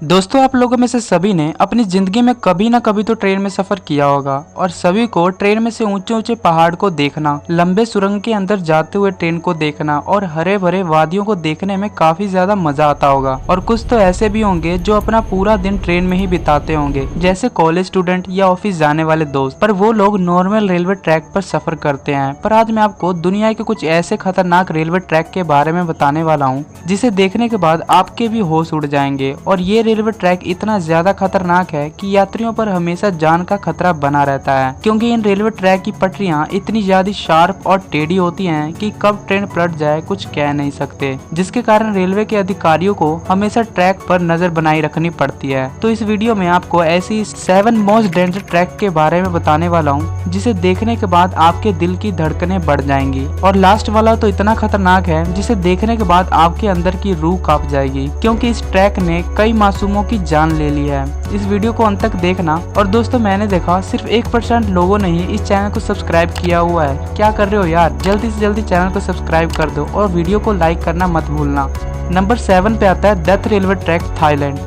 दोस्तों, आप लोगों में से सभी ने अपनी जिंदगी में कभी ना कभी तो ट्रेन में सफर किया होगा और सभी को ट्रेन में से ऊंचे ऊंचे पहाड़ को देखना, लंबे सुरंग के अंदर जाते हुए ट्रेन को देखना और हरे भरे वादियों को देखने में काफी ज्यादा मजा आता होगा। और कुछ तो ऐसे भी होंगे जो अपना पूरा दिन ट्रेन में ही बिताते होंगे, जैसे कॉलेज स्टूडेंट या ऑफिस जाने वाले दोस्त। पर वो लोग नॉर्मल रेलवे ट्रैक पर सफर करते हैं। पर आज मैं आपको दुनिया के कुछ ऐसे खतरनाक रेलवे ट्रैक के बारे में बताने वाला हूँ जिसे देखने के बाद आपके भी होश उड़ जाएंगे। और ये रेलवे ट्रैक इतना ज्यादा खतरनाक है कि यात्रियों पर हमेशा जान का खतरा बना रहता है, क्योंकि इन रेलवे ट्रैक की पटरियां इतनी ज्यादा शार्प और टेढ़ी होती हैं कि कब ट्रेन पलट जाए कुछ कह नहीं सकते, जिसके कारण रेलवे के अधिकारियों को हमेशा ट्रैक पर नजर बनाए रखनी पड़ती है। तो इस वीडियो में आपको ऐसी 7 मोस्ट डेंजर ट्रैक के बारे में बताने वाला हूँ जिसे देखने के बाद आपके दिल की धड़कनें बढ़ जाएंगी। और लास्ट वाला तो इतना खतरनाक है जिसे देखने के बाद आपके अंदर की रूह कांप जाएगी, क्योंकि इस ट्रैक ने कई मासूमों की जान ले ली है। इस वीडियो को अंत तक देखना। और दोस्तों, मैंने देखा सिर्फ 1% लोगों ने ही इस चैनल को सब्सक्राइब किया हुआ है। क्या कर रहे हो यार, जल्दी से जल्दी चैनल को सब्सक्राइब कर दो और वीडियो को लाइक करना मत भूलना। नंबर 7 पे आता है death railway track, Thailand.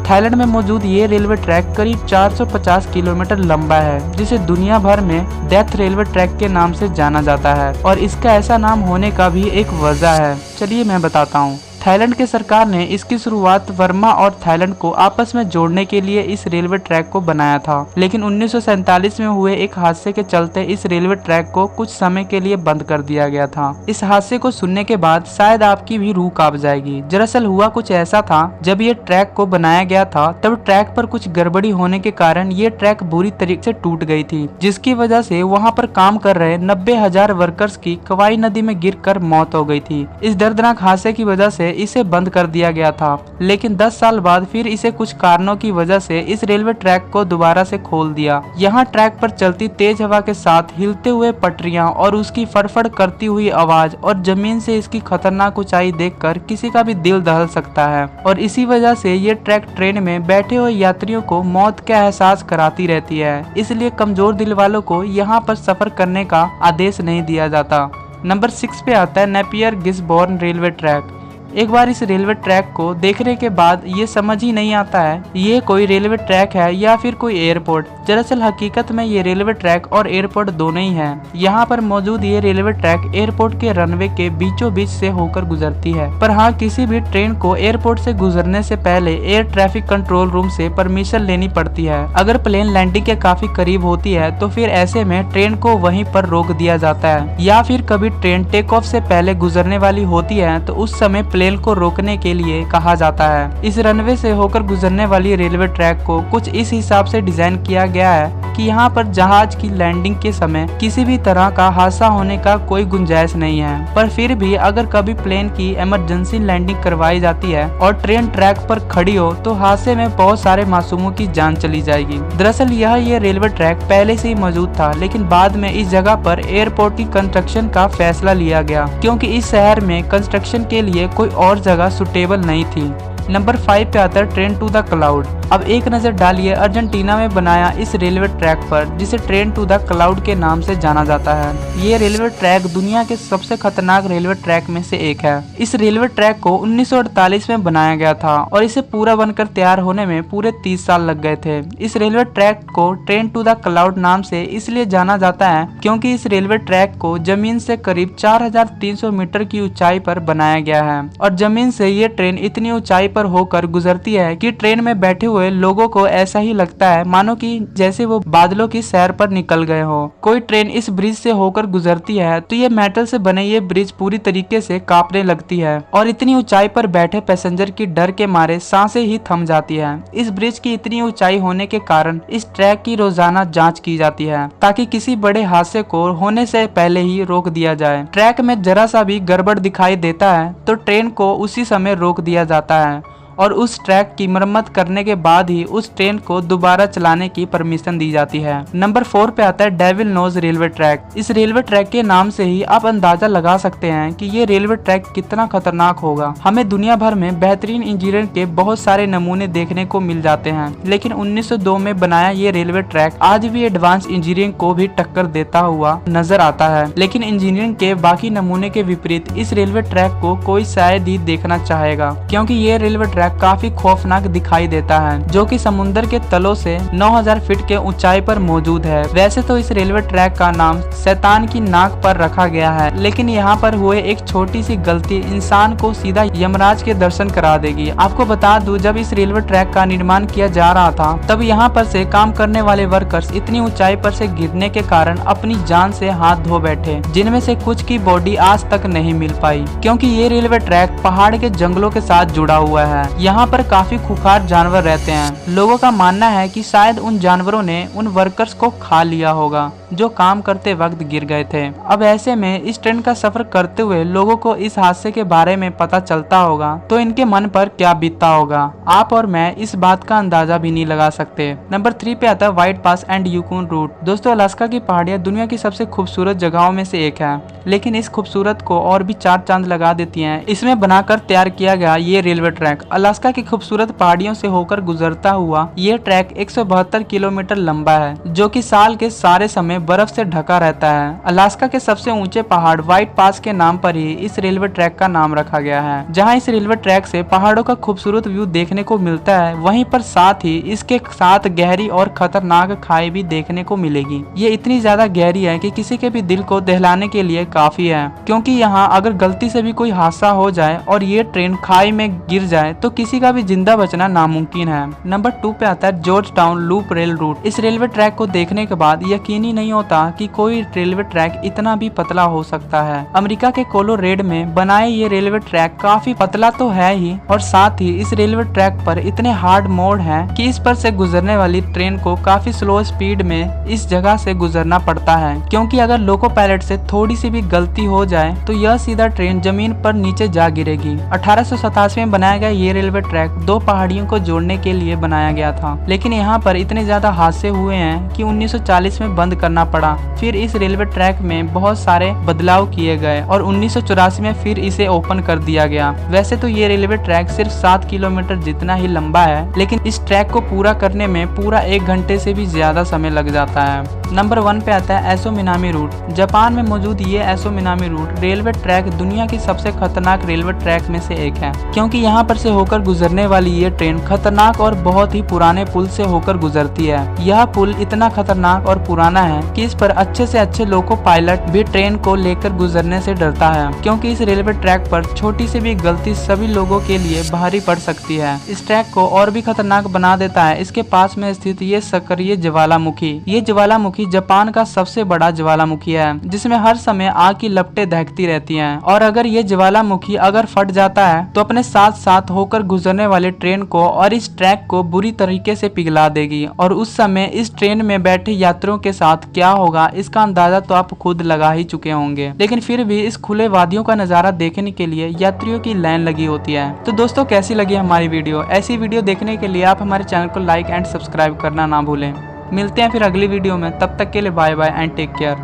Thailand में मौजूद ये रेलवे ट्रैक करीब 450 किलोमीटर लंबा है, जिसे दुनिया भर में डेथ रेलवे ट्रैक के नाम से जाना जाता है। और इसका ऐसा नाम होने का भी एक वजह है, चलिए मैं बताता हूँ। थाईलैंड के सरकार ने इसकी शुरुआत वर्मा और थाईलैंड को आपस में जोड़ने के लिए इस रेलवे ट्रैक को बनाया था, लेकिन 1947 में हुए एक हादसे के चलते इस रेलवे ट्रैक को कुछ समय के लिए बंद कर दिया गया था। इस हादसे को सुनने के बाद शायद आपकी भी रूह कांप जाएगी। दरअसल हुआ कुछ ऐसा था, जब ये ट्रैक को बनाया गया था तब ट्रैक पर कुछ गड़बड़ी होने के कारण ये ट्रैक बुरी तरीके से टूट गई थी, जिसकी वजह से वहाँ पर काम कर रहे 90,000 वर्कर्स की कवाई नदी में गिरकर मौत हो गई थी। इस दर्दनाक हादसे की वजह से इसे बंद कर दिया गया था, लेकिन 10 साल बाद फिर इसे कुछ कारणों की वजह से इस रेलवे ट्रैक को दोबारा से खोल दिया। यहाँ ट्रैक पर चलती तेज हवा के साथ हिलते हुए पटरियां और उसकी फड़फड़ करती हुई आवाज और जमीन से इसकी खतरनाक ऊंचाई देखकर किसी का भी दिल दहल सकता है। और इसी वजह से ये ट्रैक ट्रेन में बैठे हुए यात्रियों को मौत का एहसास कराती रहती है, इसलिए कमजोर दिल वालों को यहाँ पर सफर करने का आदेश नहीं दिया जाता। नंबर 6 पे आता है नेपियर गिसबोर्न रेलवे ट्रैक। एक बार इस रेलवे ट्रैक को देखने के बाद ये समझ ही नहीं आता है ये कोई रेलवे ट्रैक है या फिर कोई एयरपोर्ट। दरअसल हकीकत में ये रेलवे ट्रैक और एयरपोर्ट दोनों ही हैं। यहाँ पर मौजूद ये रेलवे ट्रैक एयरपोर्ट के रनवे के बीचों बीच से होकर गुजरती है। पर हाँ, किसी भी ट्रेन को एयरपोर्ट से गुजरने से पहले एयर ट्रैफिक कंट्रोल रूम से परमिशन लेनी पड़ती है। अगर प्लेन लैंडिंग के काफी करीब होती है तो फिर ऐसे में ट्रेन को वहीं पर रोक दिया जाता है, या फिर कभी ट्रेन टेक ऑफ से पहले गुजरने वाली होती है तो उस समय प्लेन को रोकने के लिए कहा जाता है। इस रनवे से होकर गुजरने वाली रेलवे ट्रैक को कुछ इस हिसाब से डिजाइन किया गया है कि यहाँ पर जहाज की लैंडिंग के समय किसी भी तरह का हादसा होने का कोई गुंजाइश नहीं है। पर फिर भी अगर कभी प्लेन की इमरजेंसी लैंडिंग करवाई जाती है और ट्रेन ट्रैक पर खड़ी हो तो हादसे में बहुत सारे मासूमों की जान चली जाएगी। दरअसल ये रेलवे ट्रैक पहले से ही मौजूद था, लेकिन बाद में इस जगह पर एयरपोर्ट की कंस्ट्रक्शन का फैसला लिया गया, क्योंकि इस शहर में कंस्ट्रक्शन के लिए कोई और जगह सुटेबल नहीं थी। नंबर 5 पे आता है ट्रेन टू द क्लाउड। अब एक नजर डालिए अर्जेंटीना में बनाया इस रेलवे ट्रैक पर, जिसे ट्रेन टू द क्लाउड के नाम से जाना जाता है। ये रेलवे ट्रैक दुनिया के सबसे खतरनाक रेलवे ट्रैक में से एक है। इस रेलवे ट्रैक को 1948 में बनाया गया था और इसे पूरा बनकर तैयार होने में पूरे 30 साल लग गए थे। इस रेलवे ट्रैक को ट्रेन टू द क्लाउड नाम से इसलिए जाना जाता है क्योंकि इस रेलवे ट्रैक को जमीन से करीब 4300 मीटर की ऊंचाई पर बनाया गया है। और जमीन से ये ट्रेन इतनी ऊंचाई पर होकर गुजरती है कि ट्रेन में बैठे हुए लोगों को ऐसा ही लगता है मानो कि जैसे वो बादलों की सैर पर निकल गए हो। कोई ट्रेन इस ब्रिज से होकर गुजरती है तो ये मेटल से बने ये ब्रिज पूरी तरीके से कांपने लगती है और इतनी ऊंचाई पर बैठे पैसेंजर की डर के मारे सांसें ही थम जाती है। इस ब्रिज की इतनी ऊंचाई होने के कारण इस ट्रैक की रोजाना जांच की जाती है ताकि किसी बड़े हादसे को होने से पहले ही रोक दिया जाए। ट्रैक में जरा सा भी गड़बड़ दिखाई देता है तो ट्रेन को उसी समय रोक दिया जाता है और उस ट्रैक की मरम्मत करने के बाद ही उस ट्रेन को दोबारा चलाने की परमिशन दी जाती है। नंबर 4 पे आता है डेविल नोज रेलवे ट्रैक। इस रेलवे ट्रैक के नाम से ही आप अंदाजा लगा सकते हैं कि ये रेलवे ट्रैक कितना खतरनाक होगा। हमें दुनिया भर में बेहतरीन इंजीनियर के बहुत सारे नमूने देखने को मिल जाते हैं, लेकिन 1902 में बनाया ये रेलवे ट्रैक आज भी एडवांस इंजीनियरिंग को भी टक्कर देता हुआ नजर आता है। लेकिन इंजीनियरिंग के बाकी नमूने के विपरीत इस रेलवे ट्रैक को कोई शायद ही देखना चाहेगा, क्योंकि ये रेलवे ट्रैक ट्रैक काफी खौफनाक दिखाई देता है, जो कि समुद्र के तलों से 9000 फीट के ऊंचाई पर मौजूद है। वैसे तो इस रेलवे ट्रैक का नाम शैतान की नाक पर रखा गया है, लेकिन यहाँ पर हुए एक छोटी सी गलती इंसान को सीधा यमराज के दर्शन करा देगी। आपको बता दूं, जब इस रेलवे ट्रैक का निर्माण किया जा रहा था, तब यहाँ पर से काम करने वाले वर्कर्स इतनी ऊंचाई पर से गिरने के कारण अपनी जान से हाथ धो बैठे, जिनमें से कुछ की बॉडी आज तक नहीं मिल पाई, क्योंकि ये रेलवे ट्रैक पहाड़ के जंगलों के साथ जुड़ा हुआ है। यहाँ पर काफी खूंखार जानवर रहते हैं। लोगों का मानना है कि शायद उन जानवरों ने उन वर्कर्स को खा लिया होगा जो काम करते वक्त गिर गए थे। अब ऐसे में इस ट्रेन का सफर करते हुए लोगों को इस हादसे के बारे में पता चलता होगा तो इनके मन पर क्या बीतता होगा, आप और मैं इस बात का अंदाजा भी नहीं लगा सकते। नंबर 3 पे आता है White Pass and Yukon Route. दोस्तों, अलास्का की पहाड़ियाँ दुनिया की सबसे खूबसूरत जगहों में से एक है, लेकिन इस खूबसूरत को और भी 4 चांद लगा देती हैं इसमें बनाकर तैयार किया गया ये रेलवे ट्रैक। अलास्का की खूबसूरत पहाड़ियों से होकर गुजरता हुआ ये ट्रैक 172 किलोमीटर लंबा है, जो कि साल के सारे समय बर्फ से ढका रहता है। अलास्का के सबसे ऊंचे पहाड़ व्हाइट पास के नाम पर ही इस रेलवे ट्रैक का नाम रखा गया है। जहां इस रेलवे ट्रैक से पहाड़ों का खूबसूरत व्यू देखने को मिलता है, वहीं पर साथ ही इसके साथ गहरी और खतरनाक खाई भी देखने को मिलेगी। ये इतनी ज्यादा गहरी है कि किसी के भी दिल को दहलाने के लिए काफी है, क्योंकि यहाँ अगर गलती से भी कोई हादसा हो जाए और ये ट्रेन खाई में गिर जाए तो किसी का भी जिंदा बचना नामुमकिन है। नंबर 2 पे आता है George town loop rail route. इस रेलवे ट्रैक को देखने के बाद यकीन ही नहीं होता कि कोई रेलवे ट्रैक इतना भी पतला हो सकता है। अमेरिका के कोलोरेडो में बनाए ये रेलवे ट्रैक काफी पतला तो है ही, और साथ ही इस रेलवे ट्रैक पर इतने हार्ड मोड़ हैं कि इस पर से गुजरने वाली ट्रेन को काफी स्लो स्पीड में इस जगह से गुजरना पड़ता है, क्योंकि अगर लोको पायलट से थोड़ी सी भी गलती हो जाए तो यह सीधा ट्रेन जमीन पर नीचे जा गिरेगी। 1887 में बनाया गया ये रेलवे ट्रैक 2 पहाड़ियों को जोड़ने के लिए बनाया गया था, लेकिन यहाँ पर इतने ज्यादा हादसे हुए हैं कि 1940 में बंद करना पड़ा। फिर इस रेलवे ट्रैक में बहुत सारे बदलाव किए गए और 1984 में फिर इसे ओपन कर दिया गया। वैसे तो ये रेलवे ट्रैक सिर्फ 7 किलोमीटर जितना ही लंबा है, लेकिन इस ट्रैक को पूरा करने में पूरा 1 घंटे से भी ज्यादा समय लग जाता है। नंबर 1 पे आता है एसो मिनामी रूट। जापान में मौजूद ये एसो मिनामी रूट रेलवे ट्रैक दुनिया की सबसे खतरनाक रेलवे ट्रैक में से एक है, क्योंकि यहाँ पर से होकर गुजरने वाली ये ट्रेन खतरनाक और बहुत ही पुराने पुल से होकर गुजरती है। यह पुल इतना खतरनाक और पुराना है कि इस पर अच्छे से अच्छे लोको पायलट भी ट्रेन को लेकर गुजरने से डरता है, क्योंकि इस रेलवे ट्रैक पर छोटी सी भी गलती सभी लोगों के लिए भारी पड़ सकती है। इस ट्रैक को और भी खतरनाक बना देता है इसके पास में स्थित ये सक्रिय ज्वालामुखी। ये ज्वालामुखी जापान का सबसे बड़ा ज्वालामुखी है, जिसमें हर समय आग की लपटें दहकती रहती हैं, और अगर ये ज्वालामुखी अगर फट जाता है तो अपने साथ साथ होकर गुजरने वाले ट्रेन को और इस ट्रैक को बुरी तरीके से पिघला देगी, और उस समय इस ट्रेन में बैठे यात्रियों के साथ क्या होगा इसका अंदाजा तो आप खुद लगा ही चुके होंगे। लेकिन फिर भी इस खुले वादियों का नजारा देखने के लिए यात्रियों की लाइन लगी होती है। तो दोस्तों, कैसी लगी हमारी वीडियो? ऐसी वीडियो देखने के लिए आप हमारे चैनल को लाइक एंड सब्सक्राइब करना ना भूलें। मिलते हैं फिर अगली वीडियो में, तब तक के लिए bye bye and take care.